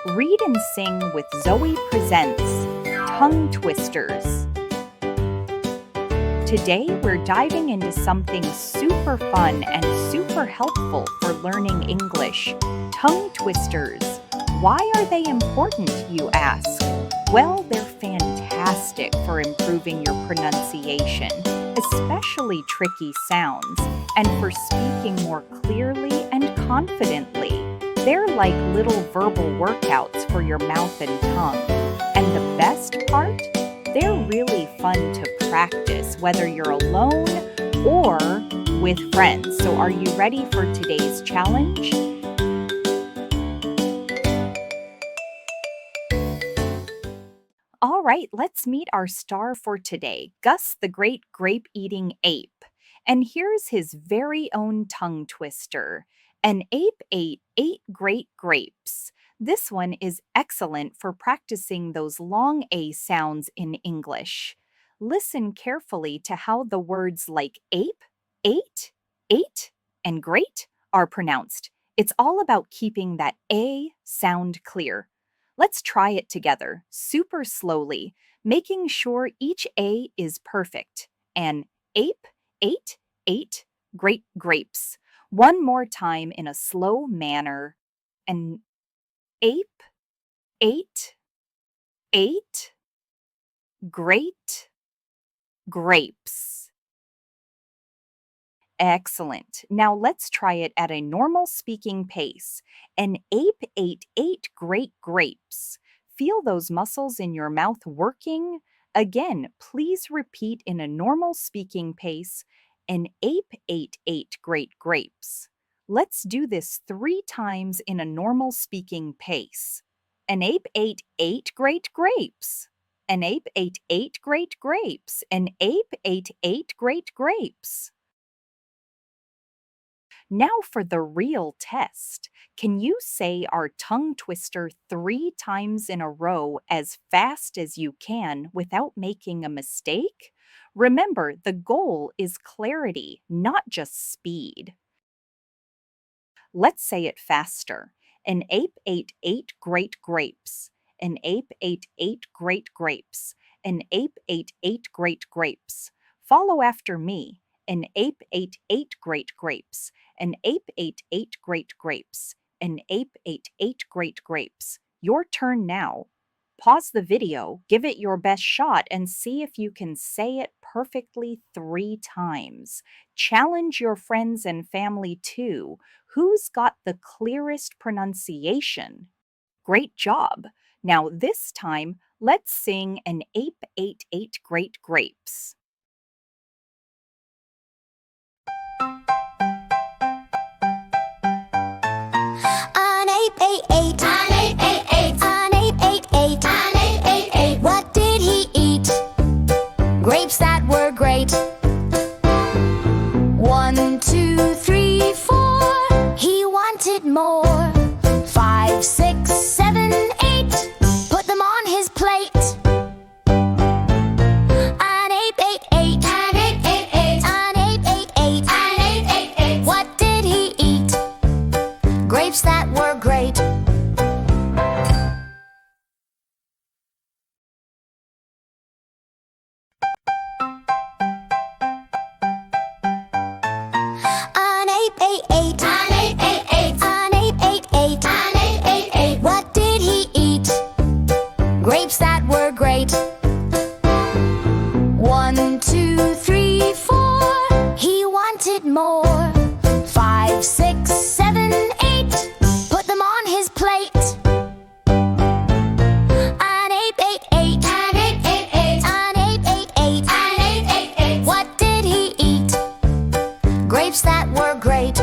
Read and Sing with Zoe presents Tongue Twisters. Today we're diving into something super fun and super helpful for learning English. Tongue twisters. Why are they important, you ask? Well, they're fantastic for improving your pronunciation, especially tricky sounds, and for speaking more clearly and confidently. They're like little verbal workouts for your mouth and tongue. And the best part? They're really fun to practice, whether you're alone or with friends. So are you ready for today's challenge? All right, let's meet our star for today, Gus the Great Grape-Eating Ape. And here's his very own tongue twister. An ape ate 8 great grapes. This one is excellent for practicing those long A sounds in English. Listen carefully to how the words like ape, ate, and great are pronounced. It's all about keeping that A sound clear. Let's try it together, super slowly, making sure each A is perfect. An ape ate great grapes. One more time in a slow manner. An ape ate great grapes. Excellent. Now let's try it at a normal speaking pace. An ape ate 8 great grapes. Feel those muscles in your mouth working? Again, please repeat in a normal speaking pace. An ape ate 8 great grapes. Let's do this 3 times in a normal speaking pace. An ape ate 8 great grapes. An ape ate 8 great grapes. An ape ate 8 great grapes. Now for the real test. Can you say our tongue twister 3 times in a row as fast as you can without making a mistake? Remember, the goal is clarity, not just speed. Let's say it faster. An ape ate 8 great grapes. An ape ate 8 great grapes. An ape ate 8 great grapes. Follow after me. An ape ate 8 great grapes. An ape ate 8 great grapes. An ape ate 8 great grapes. Your turn now. Pause the video, give it your best shot, and see if you can say it perfectly 3 times. Challenge your friends and family too. Who's got the clearest pronunciation? Great job. Now this time, let's sing An Ape Ate 8 Great Grapes. An ape ate 8. An ape ate 8. An ape ate 8. An ape ate 8. What did he eat? Grapes that were great. 1, 2, 3, 4. He wanted more. 5, 6, 7, 8. Put them on his plate. An ape ate 8. An ape ate 8. An ape ate 8. An ape ate 8. What did he eat? Grapes that were great. An ape ate 8. An ape ate 8. An ape ate 8. An ape ate 8. What did he eat? Grapes that were great. 1, 2, 3, 4. He wanted more. 5, 6, 7, 8. Put them on his plate. An ape ate 8. An ape ate 8. An ape ate 8. An ape ate 8. What did he eat? Grapes that were great.